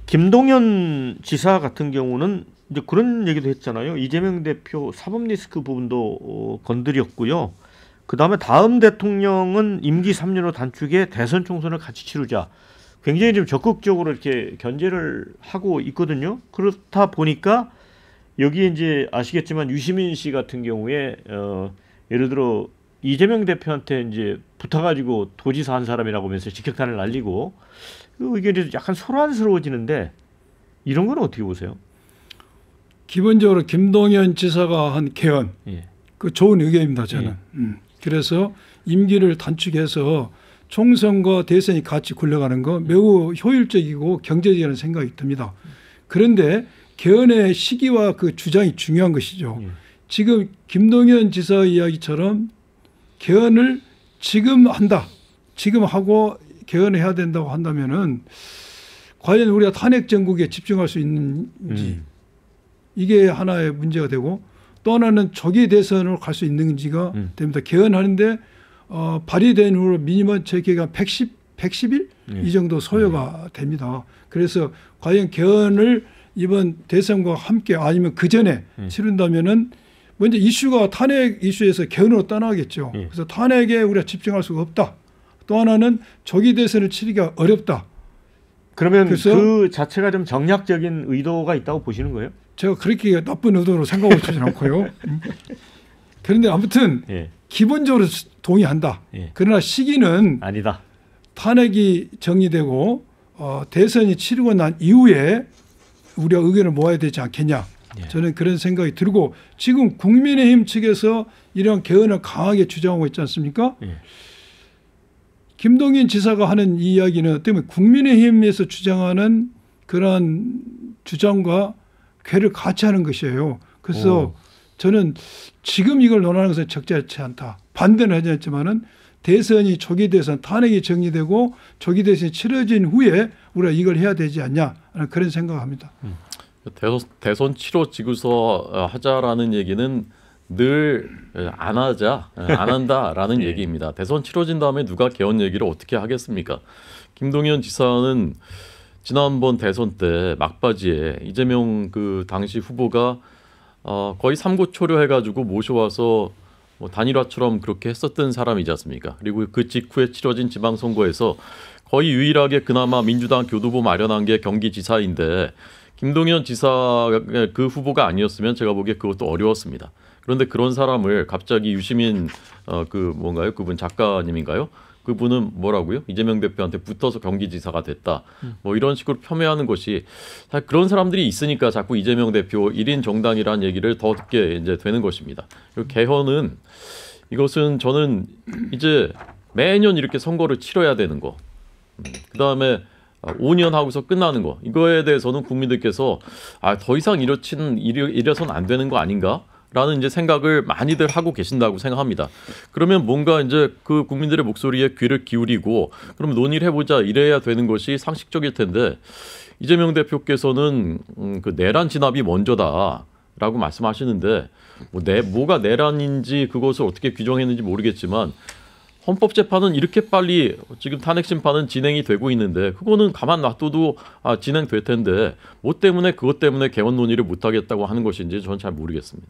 김동연 지사 같은 경우는 이제 그런 얘기도 했잖아요. 이재명 대표 사법 리스크 부분도 건드렸고요. 그다음에 다음 대통령은 임기 3년으로 단축해 대선 총선을 같이 치르자. 굉장히 좀 적극적으로 이렇게 견제를 하고 있거든요. 그렇다 보니까 여기 이제 아시겠지만 유시민 씨 같은 경우에 예를 들어 이재명 대표한테 이제 붙어가지고 도지사 한 사람이라고 하면서 직격탄을 날리고 그 의견이 약간 소란스러워지는데 이런 건 어떻게 보세요? 기본적으로 김동연 지사가 한 개헌, 예. 그 좋은 의견입니다, 저는. 예. 그래서 임기를 단축해서 총선과 대선이 같이 굴러가는 거 매우 효율적이고 경제적이라는 생각이 듭니다. 그런데 개헌의 시기와 그 주장이 중요한 것이죠. 예. 지금 김동연 지사 이야기처럼 개헌을 지금 한다, 지금 하고 개헌을 해야 된다고 한다면은 과연 우리가 탄핵 정국에 집중할 수 있는지 이게 하나의 문제가 되고 또 하나는 조기 대선으로 갈 수 있는지가 됩니다. 개헌하는데 발의된 후로 미니멈 재개가 110일 이 정도 소요가 됩니다. 그래서 과연 개헌을 이번 대선과 함께 아니면 그 전에 치른다면은 먼저 이슈가 탄핵 이슈에서 개헌으로 떠나겠죠. 그래서 탄핵에 우리가 집중할 수가 없다. 또 하나는 조기 대선을 치르기가 어렵다. 그러면 그 자체가 좀 정략적인 의도가 있다고 보시는 거예요? 제가 그렇게 나쁜 의도로 생각하고 있지는 않고요. 그런데 아무튼 예. 기본적으로 동의한다. 예. 그러나 시기는 아니다. 탄핵이 정리되고 대선이 치르고 난 이후에 우리가 의견을 모아야 되지 않겠냐. 예. 저는 그런 생각이 들고 지금 국민의힘 측에서 이런 개헌을 강하게 주장하고 있지 않습니까? 예. 김동연 지사가 하는 이야기는 때문에 국민의힘에서 주장하는 그런 주장과 궤를 같이 하는 것이에요. 그래서 저는 지금 이걸 논하는 것은 적절치 않다. 반대는 하지 않지만은 대선이 조기 대선 탄핵이 정리되고 조기 대선이 치러진 후에 우리가 이걸 해야 되지 않냐 그런 생각합니다. 대선 치러지고서 하자라는 얘기는 늘 안 하자, 안 한다라는 네. 얘기입니다. 대선 치러진 다음에 누가 개헌 얘기를 어떻게 하겠습니까? 김동연 지사는 지난번 대선 때 막바지에 이재명 그 당시 후보가 거의 삼고초려해가지고 모셔와서 뭐 단일화처럼 그렇게 했었던 사람이지 않습니까? 그리고 그 직후에 치러진 지방선거에서 거의 유일하게 그나마 민주당 교두보 마련한 게 경기지사인데 김동연 지사 그 후보가 아니었으면 제가 보기에 그것도 어려웠습니다. 그런데 그런 사람을 갑자기 유시민 그 뭔가요? 그분 작가님인가요? 그분은 뭐라고요? 이재명 대표한테 붙어서 경기지사가 됐다. 뭐 이런 식으로 폄훼하는 것이 사실 그런 사람들이 있으니까 자꾸 이재명 대표 1인 정당이라는 얘기를 더 듣게 이제 되는 것입니다. 그리고 개헌은 이것은 저는 이제 매년 이렇게 선거를 치러야 되는 거. 그다음에 5년 하고서 끝나는 거. 이거에 대해서는 국민들께서 더 이상 이래서는 안 되는 거 아닌가? 라는 이제 생각을 많이들 하고 계신다고 생각합니다. 그러면 뭔가 이제 그 국민들의 목소리에 귀를 기울이고 그럼 논의를 해보자 이래야 되는 것이 상식적일 텐데 이재명 대표께서는 그 내란 진압이 먼저다라고 말씀하시는데 뭐가 내란인지 그것을 어떻게 규정했는지 모르겠지만 헌법재판은 이렇게 빨리 지금 탄핵 심판은 진행이 되고 있는데 그거는 가만 놔둬도 진행될 텐데 뭐 때문에 그것 때문에 개헌 논의를 못하겠다고 하는 것인지 저는 잘 모르겠습니다.